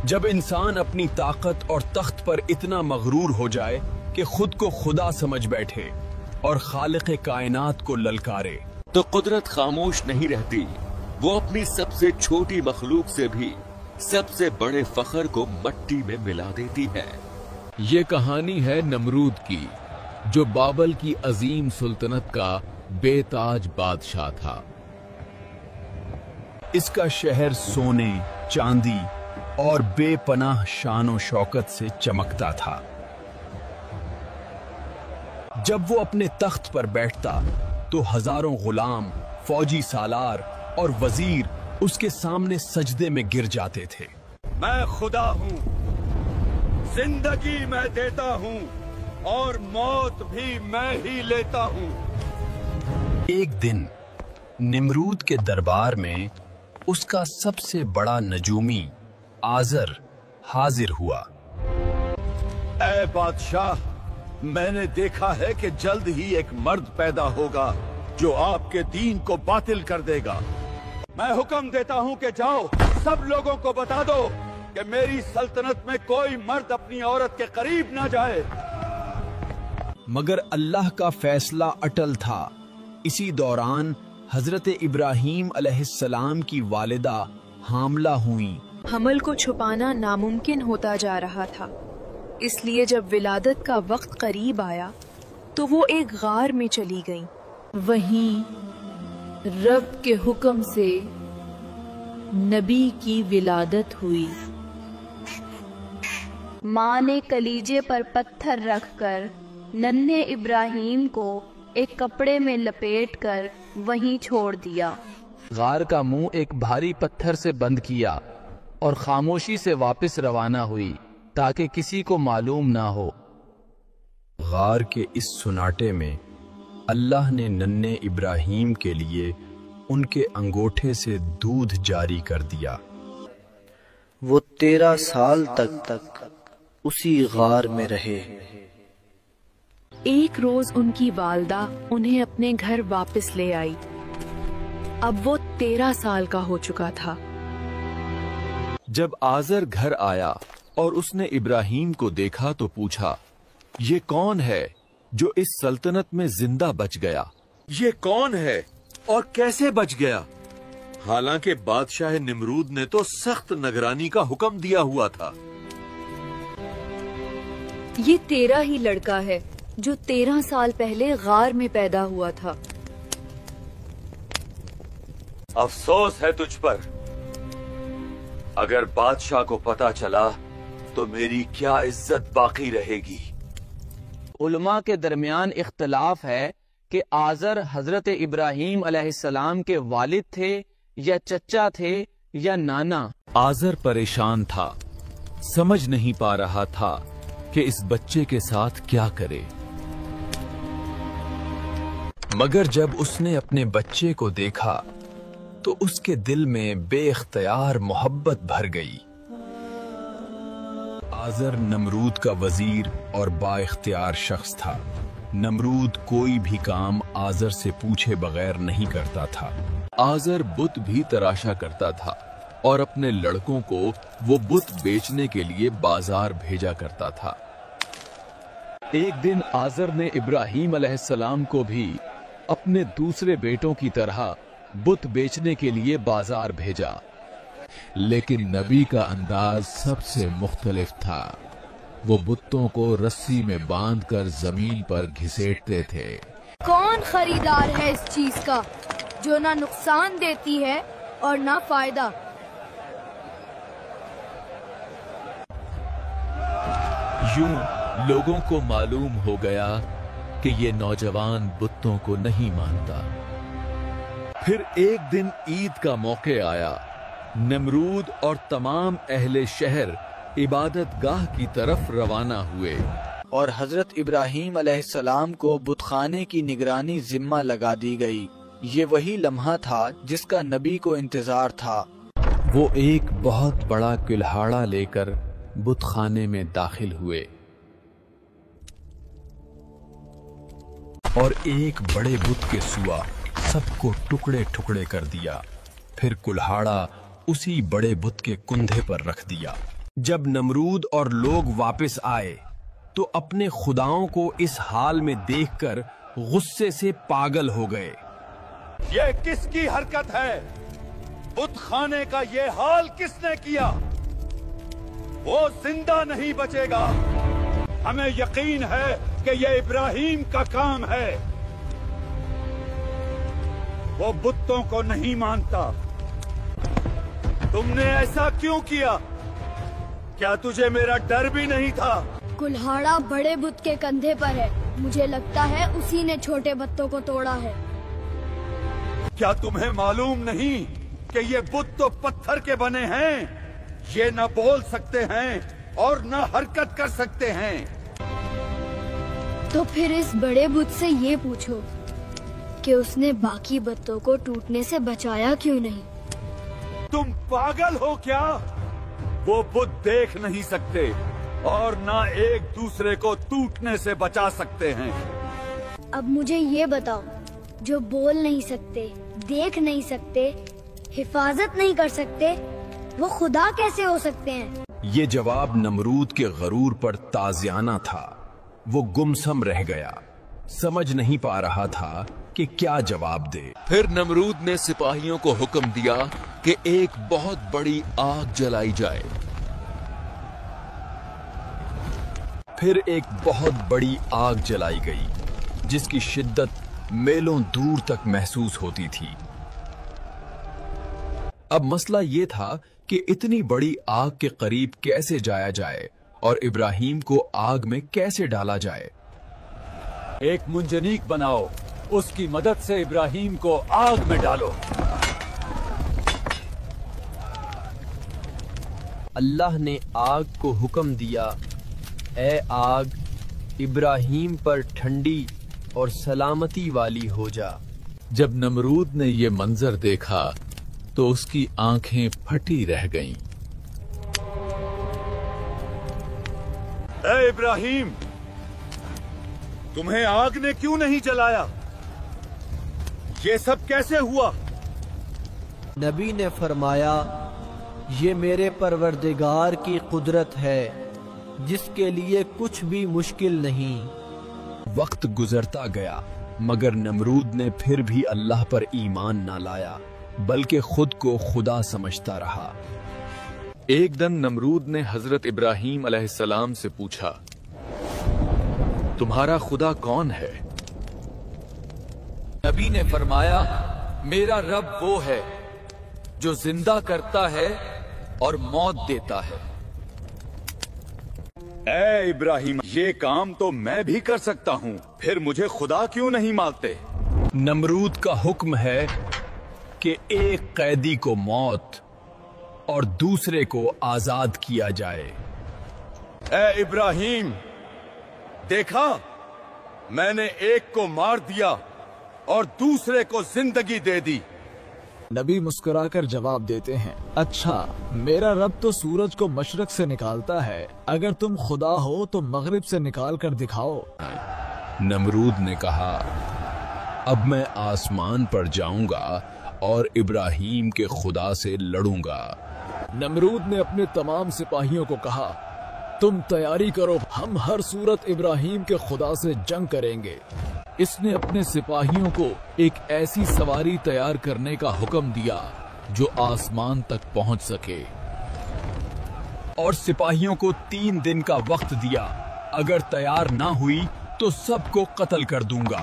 جب انسان اپنی طاقت اور تخت پر اتنا مغرور ہو جائے کہ خود کو خدا سمجھ بیٹھے اور خالق کائنات کو للکارے، تو قدرت خاموش نہیں رہتی، وہ اپنی سب سے چھوٹی مخلوق سے بھی سب سے بڑے فخر کو مٹی میں ملا دیتی ہے۔ یہ کہانی ہے نمرود کی، جو بابل کی عظیم سلطنت کا بے تاج بادشاہ تھا۔ اس کا شہر سونے، چاندی اور بے پناہ شان و شوکت سے چمکتا تھا۔ جب وہ اپنے تخت پر بیٹھتا تو ہزاروں غلام، فوجی سالار اور وزیر اس کے سامنے سجدے میں گر جاتے تھے۔ میں خدا ہوں، زندگی میں دیتا ہوں اور موت بھی میں ہی لیتا ہوں۔ ایک دن نمرود کے دربار میں اس کا سب سے بڑا نجومی آزر حاضر ہوا۔ اے بادشاہ، میں نے دیکھا ہے کہ جلد ہی ایک مرد پیدا ہوگا جو آپ کے دین کو باطل کر دے گا۔ میں حکم دیتا ہوں کہ جاؤ، سب لوگوں کو بتا دو کہ میری سلطنت میں کوئی مرد اپنی عورت کے قریب نہ جائے۔ مگر اللہ کا فیصلہ اٹل تھا۔ اسی دوران حضرت ابراہیم علیہ السلام کی والدہ حاملہ ہوئیں۔ حمل کو چھپانا ناممکن ہوتا جا رہا تھا، اس لیے جب ولادت کا وقت قریب آیا تو وہ ایک غار میں چلی گئیں۔ وہیں رب کے حکم سے نبی کی ولادت ہوئی۔ ماں نے کلیجے پر پتھر رکھ کر ننھے ابراہیم کو ایک کپڑے میں لپیٹ کر وہیں چھوڑ دیا۔ غار کا منہ ایک بھاری پتھر سے بند کیا اور خاموشی سے واپس روانہ ہوئی تاکہ کسی کو معلوم نہ ہو۔ غار کے اس سناٹے میں اللہ نے ننھے ابراہیم کے لیے ان کے انگوٹھے سے دودھ جاری کر دیا۔ وہ 13 سال تک اسی غار میں رہے۔ ایک روز ان کی والدہ انہیں اپنے گھر واپس لے آئی۔ اب وہ 13 سال کا ہو چکا تھا۔ جب آزر گھر آیا اور اس نے ابراہیم کو دیکھا تو پوچھا، یہ کون ہے جو اس سلطنت میں زندہ بچ گیا؟ یہ کون ہے اور کیسے بچ گیا؟ حالانکہ بادشاہ نمرود نے تو سخت نگرانی کا حکم دیا ہوا تھا۔ یہ تیرا ہی لڑکا ہے جو 13 سال پہلے غار میں پیدا ہوا تھا۔ افسوس ہے تجھ پر، اگر بادشاہ کو پتا چلا تو میری کیا عزت باقی رہے گی؟ علماء کے درمیان اختلاف ہے کہ آزر حضرت ابراہیم علیہ السلام کے والد تھے یا چچا تھے یا نانا۔ آزر پریشان تھا، سمجھ نہیں پا رہا تھا کہ اس بچے کے ساتھ کیا کرے۔ مگر جب اس نے اپنے بچے کو دیکھا تو اس کے دل میں بے اختیار محبت بھر گئی۔ آزر نمرود کا وزیر اور با اختیار شخص تھا۔ نمرود کوئی بھی کام آزر سے پوچھے بغیر نہیں کرتا تھا۔ آزر بت بھی تراشا کرتا تھا اور اپنے لڑکوں کو وہ بت بیچنے کے لیے بازار بھیجا کرتا تھا۔ ایک دن آزر نے ابراہیم علیہ السلام کو بھی اپنے دوسرے بیٹوں کی طرح بت بیچنے کے لیے بازار بھیجا، لیکن نبی کا انداز سب سے مختلف تھا۔ وہ بتوں کو رسی میں باندھ کر زمین پر گھسیٹتے تھے۔ کون خریدار ہے اس چیز کا جو نہ نقصان دیتی ہے اور نہ فائدہ؟ یوں لوگوں کو معلوم ہو گیا کہ یہ نوجوان بتوں کو نہیں مانتا۔ پھر ایک دن عید کا موقع آیا۔ نمرود اور تمام اہل شہر عبادت گاہ کی طرف روانہ ہوئے، اور حضرت ابراہیم علیہ السلام کو بت خانے کی نگرانی ذمہ لگا دی گئی۔ یہ وہی لمحہ تھا جس کا نبی کو انتظار تھا۔ وہ ایک بہت بڑا کلہاڑا لے کر بت خانے میں داخل ہوئے اور ایک بڑے بت کے سوا سب کو ٹکڑے ٹکڑے کر دیا۔ پھر کلہاڑا اسی بڑے بت کے کندھے پر رکھ دیا۔ जब नमरूद और लोग वापस आए तो अपने खुदाओं को इस हाल में देखकर गुस्से से पागल हो गए। ये किसकी हरकत है? बुत खाने का ये हाल किसने किया? वो जिंदा नहीं बचेगा। हमें यकीन है कि ये इब्राहिम का काम है। वो बुतों को नहीं मानता। तुमने ऐसा क्यों किया? क्या तुझे मेरा डर भी नहीं था? कुल्हाड़ा बड़े बुत के कंधे पर है। मुझे लगता है उसी ने छोटे बुतों को तोड़ा है। क्या तुम्हें मालूम नहीं कि ये बुत तो पत्थर के बने हैं? ये न बोल सकते हैं और न हरकत कर सकते हैं। तो फिर इस बड़े बुत से ये पूछो कि उसने बाकी बुतों को टूटने से बचाया क्यों नहीं? तुम पागल हो क्या? वो बुत देख नहीं सकते और ना एक दूसरे को टूटने से बचा सकते हैं। अब मुझे ये बताओ, जो बोल नहीं सकते, देख नहीं सकते, हिफाजत नहीं कर सकते, वो खुदा कैसे हो सकते हैं? ये जवाब नमरूद के गरूर पर ताज़ियाना था। वो गुमसम रह गया, समझ नहीं पा रहा था कि क्या जवाब दे। फिर नमरूद ने सिपाहियों को हुक्म दिया कि एक बहुत बड़ी आग जलाई जाए। फिर एक बहुत बड़ी आग जलाई गई, जिसकी शिद्दत मीलों दूर तक महसूस होती थी। अब मसला ये था कि इतनी बड़ी आग के करीब कैसे जाया जाए और इब्राहिम को आग में कैसे डाला जाए। एक मुंजनीक बनाओ, उसकी मदद से इब्राहिम को आग में डालो। अल्लाह ने आग को हुक्म दिया, ए आग, इब्राहिम पर ठंडी और सलामती वाली हो जा। जब नमरूद ने ये मंजर देखा तो उसकी आंखें फटी रह गईं। ए इब्राहिम, तुम्हें आग ने क्यों नहीं जलाया? ये सब कैसे हुआ? नबी ने फरमाया, ये मेरे परवरदिगार की कुदरत है, जिसके लिए कुछ भी मुश्किल नहीं। वक्त गुजरता गया, मगर नमरूद ने फिर भी अल्लाह पर ईमान ना लाया, बल्कि खुद को खुदा समझता रहा। एक दिन नमरूद ने हजरत इब्राहिम अलैहिस्सलाम से पूछा, तुम्हारा खुदा कौन है? नबी ने फरमाया, मेरा रब वो है जो जिंदा करता है और मौत देता है। ए इब्राहिम, ये काम तो मैं भी कर सकता हूँ, फिर मुझे खुदा क्यों नहीं मानते? नमरूद का हुक्म है कि एक कैदी को मौत और दूसरे को आजाद किया जाए। ए इब्राहिम, देखा, मैंने एक को मार दिया और दूसरे को जिंदगी दे दी। नबी मुस्कुराकर जवाब देते हैं, अच्छा, मेरा रब तो सूरज को मशरक से निकालता है, अगर तुम खुदा हो तो मगरिब से निकाल कर दिखाओ। नमरूद ने कहा, अब मैं आसमान पर जाऊंगा और इब्राहिम के खुदा से लड़ूंगा। नमरूद ने अपने तमाम सिपाहियों को कहा, तुम तैयारी करो, हम हर सूरत इब्राहिम के खुदा से जंग करेंगे। इसने अपने सिपाहियों को एक ऐसी सवारी तैयार करने का हुक्म दिया जो आसमान तक पहुंच सके, और सिपाहियों को 3 दिन का वक्त दिया। अगर तैयार ना हुई तो सबको कत्ल कर दूंगा।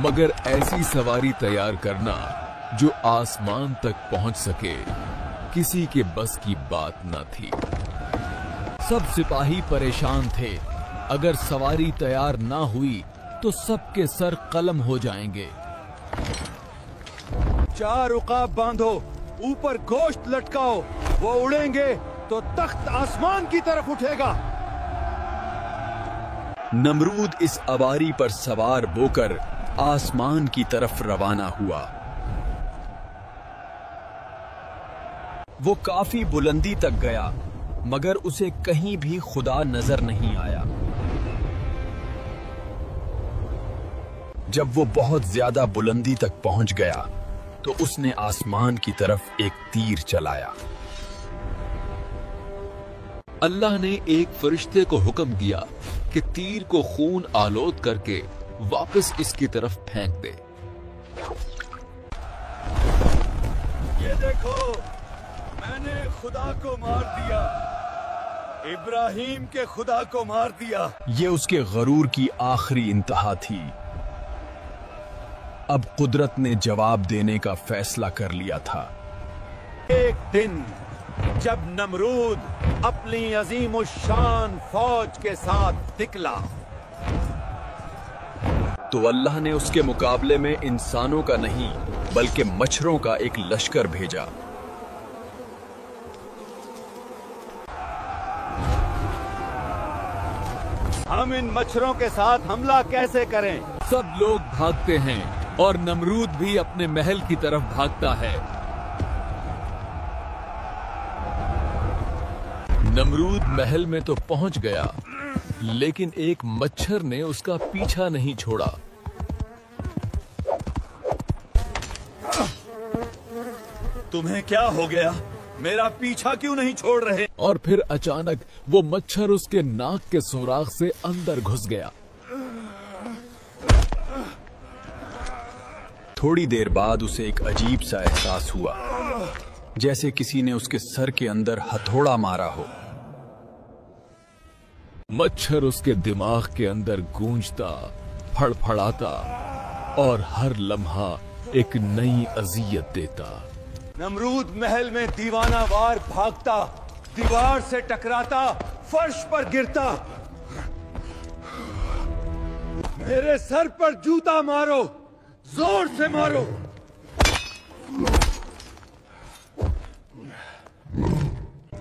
मगर ऐसी सवारी तैयार करना जो आसमान तक पहुंच सके किसी के बस की बात न थी। सब सिपाही परेशान थे, अगर सवारी तैयार ना हुई तो सबके सर कलम हो जाएंगे। 4 उकाब बांधो, ऊपर गोश्त लटकाओ, वो उड़ेंगे तो तख्त आसमान की तरफ उठेगा। नमरूद इस अवारी पर सवार होकर आसमान की तरफ रवाना हुआ। वो काफी बुलंदी तक गया, मगर उसे कहीं भी खुदा नजर नहीं आया। जब वो बहुत ज्यादा बुलंदी तक पहुंच गया तो उसने आसमान की तरफ एक तीर चलाया। अल्लाह ने एक फरिश्ते को हुक्म किया कि तीर को खून आलोद करके वापस इसकी तरफ फेंक दे। ये देखो, मैंने खुदा को मार दिया, इब्राहिम के खुदा को मार दिया। ये उसके गरूर की आखिरी इंतहा थी। अब कुदरत ने जवाब देने का फैसला कर लिया था। एक दिन जब नमरूद अपनी अजीम शान फौज के साथ निकला, तो अल्लाह ने उसके मुकाबले में इंसानों का नहीं बल्कि मच्छरों का एक लश्कर भेजा। हम इन मच्छरों के साथ हमला कैसे करें? सब लोग भागते हैं और नमरूद भी अपने महल की तरफ भागता है। नमरूद महल में तो पहुंच गया, लेकिन एक मच्छर ने उसका पीछा नहीं छोड़ा। तुम्हें क्या हो गया? मेरा पीछा क्यों नहीं छोड़ रहे? और फिर अचानक वो मच्छर उसके नाक के सुराख से अंदर घुस गया। थोड़ी देर बाद उसे एक अजीब सा एहसास हुआ, जैसे किसी ने उसके सर के अंदर हथौड़ा मारा हो। मच्छर उसके दिमाग के अंदर गूंजता, फड़फड़ाता और हर लम्हा एक नई अजियत देता। नमरूद महल में दीवाना वार भागता, दीवार से टकराता, फर्श पर गिरता। मेरे सर पर जूता मारो, जोर से मारो।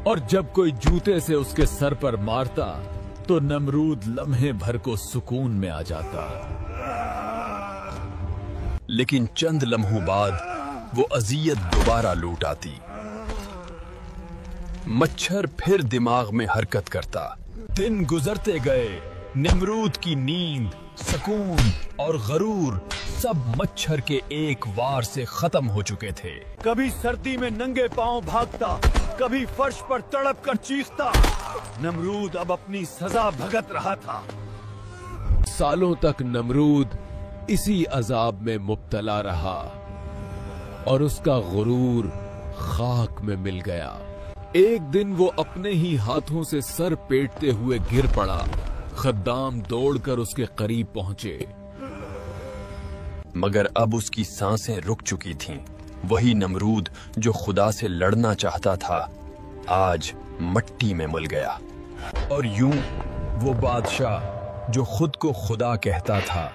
और जब कोई जूते से उसके सर पर मारता तो नमरूद लम्हे भर को सुकून में आ जाता। लेकिन चंद लम्हों बाद वो अजियत दोबारा लौट आती। मच्छर फिर दिमाग में हरकत करता। दिन गुजरते गए, नमरूद की नींद, सुकून और गरूर सब मच्छर के एक वार से खत्म हो चुके थे। कभी सर्दी में नंगे पांव भागता, कभी फर्श पर तड़प कर चीखता। नमरूद अब अपनी सजा भुगत रहा था। सालों तक नमरूद इसी अजाब में मुब्तला रहा और उसका गुरूर खाक में मिल गया। एक दिन वो अपने ही हाथों से सर पेटते हुए गिर पड़ा। खद्दाम दौड़कर उसके करीब पहुंचे, मगर अब उसकी सांसें रुक चुकी थीं। वही नमरूद जो खुदा से लड़ना चाहता था, आज मट्टी में मिल गया। और यूं वो बादशाह जो खुद को खुदा कहता था,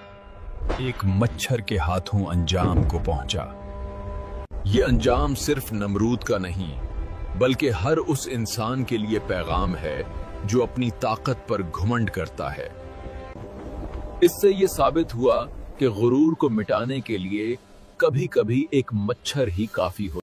एक मच्छर के हाथों अंजाम को पहुंचा। ये अंजाम सिर्फ नमरूद का नहीं, बल्कि हर उस इंसान के लिए पैगाम है जो अपनी ताकत पर घुमंड करता है। इससे ये साबित हुआ कि गुरूर को मिटाने के लिए कभी-कभी एक मच्छर ही काफी हो।